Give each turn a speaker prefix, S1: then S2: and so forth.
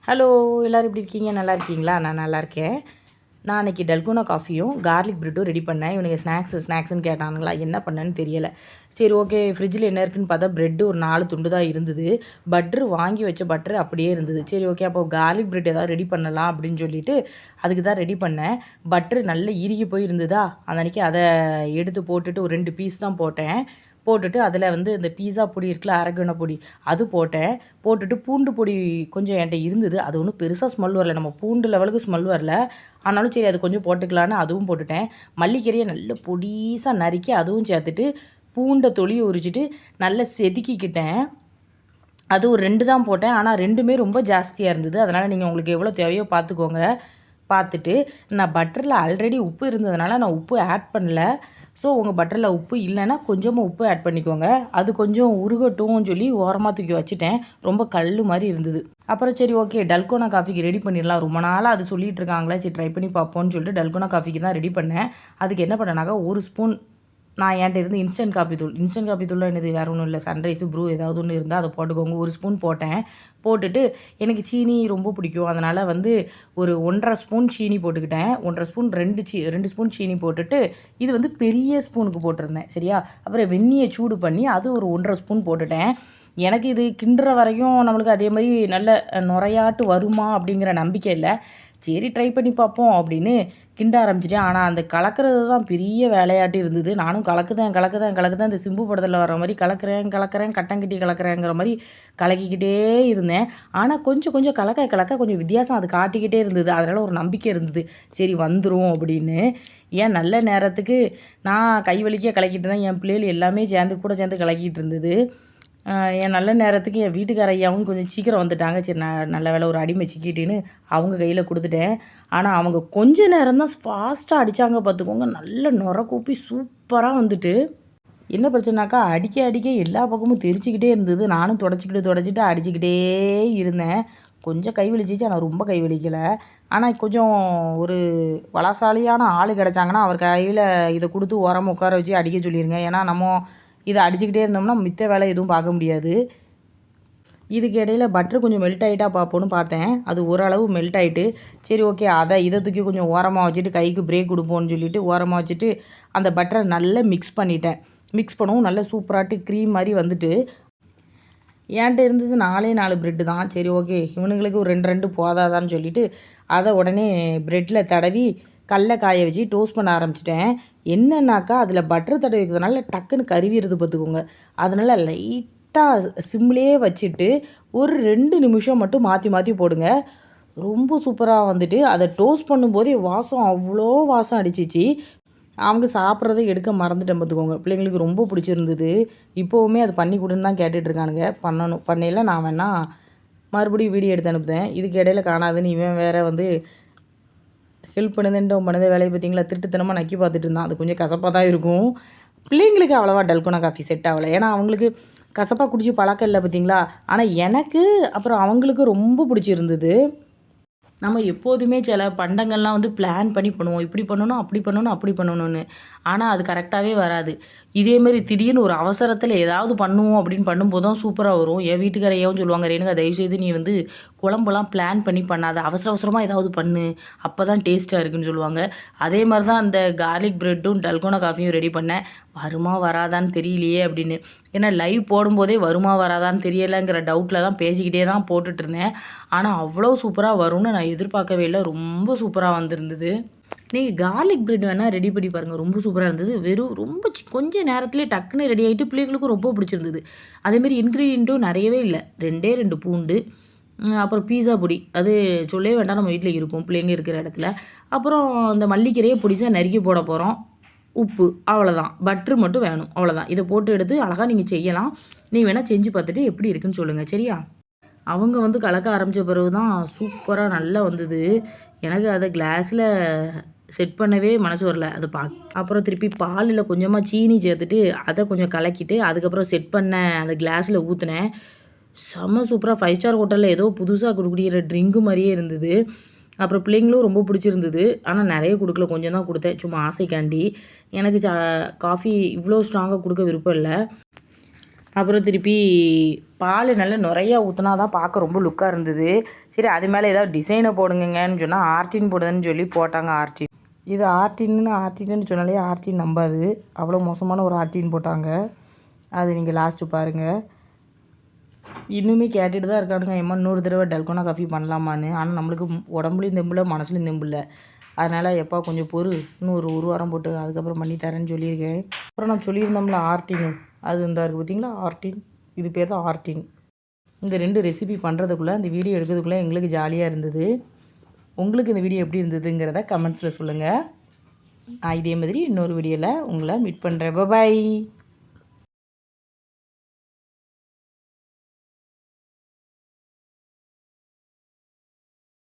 S1: Hello எல்லோரும் எப்படி இருக்கீங்க? நல்லா இருக்கீங்களா? நான் நல்லா இருக்கேன். நான் அன்றைக்கி டல்கோனா காஃபியும் கார்லிக் ப்ரெட்டும் ரெடி பண்ணேன். இவனுங்க ஸ்நாக்ஸ்ன்னு கேட்டானுங்களா, என்ன பண்ணேன்னு தெரியலை. சரி ஓகே, ஃப்ரிட்ஜில் என்ன இருக்குன்னு பார்த்தா ப்ரெட்டு ஒரு 4 துண்டு தான் இருந்தது. பட்ரு வாங்கி வச்ச பட்ரு அப்படியே இருந்தது. சரி ஓகே, அப்போ கார்லிக் ப்ரெட் ஏதாவது ரெடி பண்ணலாம் அப்படின்னு சொல்லிட்டு அதுக்கு தான் ரெடி பண்ணேன். பட்ரு நல்ல இறுகி போய் இருந்ததா, அன்றைக்கி அதை எடுத்து போட்டுட்டு ஒரு 2 பீஸ் தான் போட்டேன். போட்டுட்டு அதில் வந்து இந்த பீஸா பொடி இருக்குல்ல, அரகண பொடி, அது போட்டேன். போட்டுட்டு பூண்டு பொடி கொஞ்சம் என்கிட்ட இருந்தது. அது ஒன்றும் பெருசாக ஸ்மெல் வரல, நம்ம பூண்டு லெவலுக்கு ஸ்மெல் வரல. ஆனாலும் சரி அது கொஞ்சம் போட்டுக்கலான்னு அதுவும் போட்டுட்டேன். மல்லிக்கீரையை நல்ல பொடிசாக நறுக்கி அதுவும் சேர்த்துட்டு பூண்டை தொளி உரிச்சிட்டு நல்லா செதுக்கிக்கிட்டேன். அது ஒரு 2 தான் போட்டேன். ஆனால் 2மே ரொம்ப ஜாஸ்தியாக இருந்தது. அதனால் நீங்கள் உங்களுக்கு எவ்வளோ தேவையோ பார்த்துக்கோங்க. பார்த்துட்டு நான் பட்டரில் ஆல்ரெடி உப்பு இருந்ததுனால நான் உப்பு ஆட் பண்ணல. ஸோ உங்கள் பட்டரில் உப்பு இல்லைன்னா கொஞ்சமாக உப்பு ஆட் பண்ணிக்கோங்க. அது கொஞ்சம் உருகட்டும்னு சொல்லி ஓரமாக தூக்கி வச்சுட்டேன். ரொம்ப கல் மாதிரி இருந்தது. அப்புறம் சரி ஓகே, டல்கோனா காஃபிக்கு ரெடி பண்ணிடலாம். ரொம்ப நாளாக அது சொல்லிகிட்டு இருக்காங்களே, சரி ட்ரை பண்ணி பார்ப்போம்னு சொல்லிட்டு டல்கோனா காஃபிக்கு தான் ரெடி பண்ணேன். அதுக்கு என்ன பண்ணேனாக்கா, 1 ஸ்பூன் நான் என்கிட்ட இருந்து இன்ஸ்டன்ட் காப்பி தூள் என்னது வேறு ஒன்றும் இல்லை, சன்ரைஸு ப்ரூ ஏதாவது ஒன்று இருந்தால் அதை போட்டுக்கோங்க. 1 ஸ்பூன் போட்டேன். போட்டுட்டு எனக்கு சீனி ரொம்ப பிடிக்கும், அதனால் வந்து ஒரு 1.5 ஸ்பூன் சீனி போட்டுக்கிட்டேன். 1.5 ஸ்பூன் 2 ஸ்பூன் சீனி போட்டுட்டு இது வந்து பெரிய ஸ்பூனுக்கு போட்டிருந்தேன் சரியா. அப்புறம் வெந்நியை சூடு பண்ணி அது ஒரு 1.5 ஸ்பூன் போட்டுட்டேன். எனக்கு இது கிண்டுற வரைக்கும் நம்மளுக்கு அதே மாதிரி நல்ல நுரையாட்டு வருமா அப்படிங்கிற நம்பிக்கை இல்லை. சரி ட்ரை பண்ணி பார்ப்போம் அப்படின்னு கிண்ட ஆரம்பிச்சிட்டேன். ஆனால் அந்த கலக்கிறது தான் பெரிய வேலையாட்டி இருந்தது. நானும் கலக்குதான் இந்த சிம்பு படத்தில் வர மாதிரி கலக்கிறேன் கட்டங்கட்டி கலக்கிறேங்கிற மாதிரி கலக்கிக்கிட்டே இருந்தேன். ஆனால் கொஞ்சம் கொஞ்சம் கலக்க கொஞ்சம் வித்தியாசம் அது காட்டிக்கிட்டே இருந்தது. அதனால் ஒரு நம்பிக்கை இருந்தது, சரி வந்துடும் அப்படின்னு. ஏன் நல்ல நேரத்துக்கு நான் கை வலிக்க கலக்கிட்டு இருந்தேன். என் பிள்ளைகள் எல்லாமே சேர்ந்து கலக்கிட்டு இருந்தது. என் நல்ல நேரத்துக்கு என் வீட்டுக்கார ஐயாவும் கொஞ்சம் சீக்கிரம் வந்துட்டாங்க. சரி நல்ல வேலை ஒரு அடிமை சிக்கிட்டுன்னு அவங்க கையில் கொடுத்துட்டேன். ஆனால் அவங்க கொஞ்ச நேரம் தான் ஃபாஸ்ட்டாக அடித்தாங்க பார்த்துக்கோங்க. நல்ல நுர கூப்பி சூப்பராக வந்துட்டு. என்ன பிரச்சனைனாக்கா, அடிக்க எல்லா பக்கமும் தெரிச்சிக்கிட்டே இருந்தது. நானும் தொடச்சிக்கிட்டு அடிச்சுக்கிட்டே இருந்தேன். கொஞ்சம் கை வலிச்சிச்சு, ஆனால் ரொம்ப கை வலிக்கலை. ஆனால் கொஞ்சம் ஒரு வளசாலியான ஆள் கிடச்சாங்கன்னா அவர் கையில் இதை கொடுத்து ஓரமாக உட்கார வச்சு அடிக்க சொல்லிடுங்க. ஏன்னா நம்ம இதை அடிச்சுக்கிட்டே இருந்தோம்னா மித்த வேலை எதுவும் பார்க்க முடியாது. இதுக்கு இடையில் பட்டர் கொஞ்சம் மெல்ட் ஆகிட்டா பார்ப்போன்னு பார்த்தேன். அது ஓரளவு மெல்ட் ஆகிட்டு, சரி ஓகே இதை தூக்கி கொஞ்சம் ஓரமாக வச்சுட்டு கைக்கு பிரேக் கொடுப்போம்னு சொல்லிவிட்டு ஓரமாக வச்சுட்டு அந்த பட்டரை நல்லா மிக்ஸ் பண்ணிட்டேன். மிக்ஸ் பண்ணவும் நல்லா சூப்பராட்டு க்ரீம் மாதிரி வந்துட்டு. என்கிட்ட இருந்தது 4 ப்ரெட்டு தான். சரி ஓகே, இவனுங்களுக்கு ஒரு 2 போதாதான்னு சொல்லிவிட்டு அதை உடனே ப்ரெட்டில் தடவி கல்ல காய வச்சு டோஸ்ட் பண்ண ஆரம்பிச்சிட்டேன். என்னன்னாக்கா, அதில் பட்டர் தடவி வைக்கிறதுனால டக்குன்னு கருவிடுது பார்த்துக்கோங்க. அதனால் லைட்டாக சிம்லேயே வச்சுட்டு ஒரு 2 நிமிஷம் மட்டும் மாற்றி போடுங்க. ரொம்ப சூப்பராக வந்துட்டு அதை டோஸ்ட் பண்ணும்போதே வாசம் அவ்வளோ வாசம் அடிச்சிச்சு. அவங்க சாப்பிட்றதை எடுக்க மறந்துட்டேன் பார்த்துக்கோங்க. பிள்ளைங்களுக்கு ரொம்ப பிடிச்சிருந்தது. இப்போவுமே அது பண்ணி கொடுன்னு தான் கேட்டுட்ருக்கானுங்க. பண்ணையில் நான் வேணால் மறுபடியும் வீடியோ எடுத்து அனுப்புதேன். இதுக்கு இடையில காணாதுன்னு இவன் வேறு வந்து ஹெல்ப் பண்ணுதே வேலையை பார்த்தீங்களா, திருட்டுத்தனமாக நக்கி பார்த்துட்டு இருந்தான். அது கொஞ்சம் கசப்பாக தான் இருக்கும். பிள்ளைங்களுக்கு அவ்வளோவா டல்கோனா காஃபி செட் ஆகலை. ஏன்னா அவங்களுக்கு கசப்பாக குடிச்சு பழக்கம் இல்லை பார்த்தீங்களா. ஆனால் எனக்கு அப்புறம் அவங்களுக்கு ரொம்ப பிடிச்சிருந்தது. நம்ம எப்போதுமே சில பண்டங்கள்லாம் வந்து பிளான் பண்ணி பண்ணுவோம், இப்படி பண்ணணும் அப்படி பண்ணணும்னு. ஆனால் அது கரெக்டாகவே வராது. இதேமாரி திடீர்னு ஒரு அவசரத்தில் ஏதாவது பண்ணுவோம் அப்படின்னு பண்ணும்போது தான் சூப்பராக வரும். என் வீட்டுக்காரையாவும் சொல்லுவாங்க, ரேணுகா தயவுசெய்து நீ வந்து குழம்புலாம் பிளான் பண்ணி பண்ணாத, அவசரமாக ஏதாவது பண்ணு, அப்போ தான் டேஸ்ட்டாக இருக்குன்னு சொல்லுவாங்க. அதே மாதிரி தான் அந்த கார்லிக் ப்ரெட்டும் டல்கோனா காஃபியும் ரெடி பண்ணேன். வருமா வராதான்னு தெரியலையே அப்படின்னு. ஏன்னா லைவ் போடும்போதே வருமா வராதான்னு தெரியலைங்கிற டவுட்டில் தான் பேசிக்கிட்டே தான் போட்டுட்ருந்தேன். ஆனால் அவ்வளோ சூப்பராக வரும்னு நான் எதிர்பார்க்கவே இல்லை. ரொம்ப சூப்பராக வந்திருந்தது. நீங்கள் கார்லிக் ப்ரெட் வேணால் ரெடி பண்ணி பாருங்கள், ரொம்ப சூப்பராக இருந்தது. வெறும் ரொம்ப கொஞ்சம் நேரத்துலேயே டக்குன்னு ரெடி ஆகிட்டு பிள்ளைங்களுக்கும் ரொம்ப பிடிச்சிருந்தது. அதேமாரி இன்க்ரீடியண்ட்டும் நிறையவே இல்லை, 2 பூண்டு, அப்புறம் பீஸா பொடி, அது சொல்லவே வேண்டாம், நம்ம வீட்டில் இருக்கும் பிள்ளைங்க இருக்கிற இடத்துல. அப்புறம் இந்த மல்லிக்கீரையை பொடிசாக நறுக்கி போட போகிறோம். உப்பு, அவ்வளோதான். பட்ரு மட்டும் வேணும், அவ்வளோதான். இதை போட்டு எடுத்து அழகாக நீங்கள் செய்யலாம். நீங்கள் வேணால் செஞ்சு பார்த்துட்டு எப்படி இருக்குன்னு சொல்லுங்கள் சரியா. அவங்க வந்து கலக்க ஆரம்பித்த பிறகு தான் சூப்பராக நல்லா வந்தது. எனக்கு அதை கிளாஸில் செட் பண்ணவே மனசு வரல. அதை அப்புறம் திருப்பி பாலில் கொஞ்சமாக சீனி சேர்த்துட்டு அதை கொஞ்சம் கலக்கிட்டு அதுக்கப்புறம் செட் பண்ண அந்த கிளாஸில் ஊற்றினேன். செம்ம சூப்பராக 5 ஸ்டார் ஹோட்டலில் ஏதோ புதுசாக குடிக்கிற ட்ரிங்கு மாதிரியே இருந்தது. அப்புறம் பிள்ளைங்களும் ரொம்ப பிடிச்சிருந்தது. ஆனால் நிறைய கொடுக்கல, கொஞ்சம் தான் கொடுத்தேன், சும்மா ஆசைக்காண்டி. எனக்கு காஃபி இவ்வளோ ஸ்ட்ராங்காக கொடுக்க விருப்பம் இல்லை. அப்புறம் திருப்பி பால் நல்லா நிறையா ஊற்றினா தான் பார்க்க ரொம்ப லுக்காக இருந்தது. சரி அது மேலே ஏதாவது டிசைனை போடுங்கன்னு சொன்னால் ஆர்டின் போடுதுன்னு சொல்லி போட்டாங்க ஆர்டின். இது ஆர்டின்னு சொன்னாலே ஆர்டின் நம்பாது, அவ்வளோ மோசமான ஒரு ஆர்டின் போட்டாங்க. அது நீங்கள் லாஸ்ட்டு பாருங்கள். இன்னுமே கேட்டுட்டு தான் இருக்கானுங்க, ஏம்மா இன்னொரு தடவை டல்கோனா காஃபி பண்ணலாமான்னு. ஆனால் நம்மளுக்கு உடம்புலையும் தெம்பில்லை மனசுலையும் தெம்பில்லை. அதனால் எப்போ கொஞ்சம் இன்னும் ஒரு வாரம் போட்டு அதுக்கப்புறம் பண்ணி தரேன்னு சொல்லியிருக்கேன். அப்புறம் நான் சொல்லியிருந்தோம்ல ஆர்டின், அது இந்த இருக்குது பார்த்தீங்களா ஆர்டின், இது பேர் தான் ஆர்டின். இந்த 2 ரெசிபி பண்ணுறதுக்குள்ளே இந்த வீடியோ எடுக்கிறதுக்குள்ளே எங்களுக்கு ஜாலியாக இருந்தது. உங்களுக்கு இந்த வீடியோ எப்படி இருந்ததுங்கிறத கமெண்ட்ஸில் சொல்லுங்கள். நான் இதே மாதிரி இன்னொரு வீடியோவில் உங்களை மீட் பண்ணுறேன். பாய்.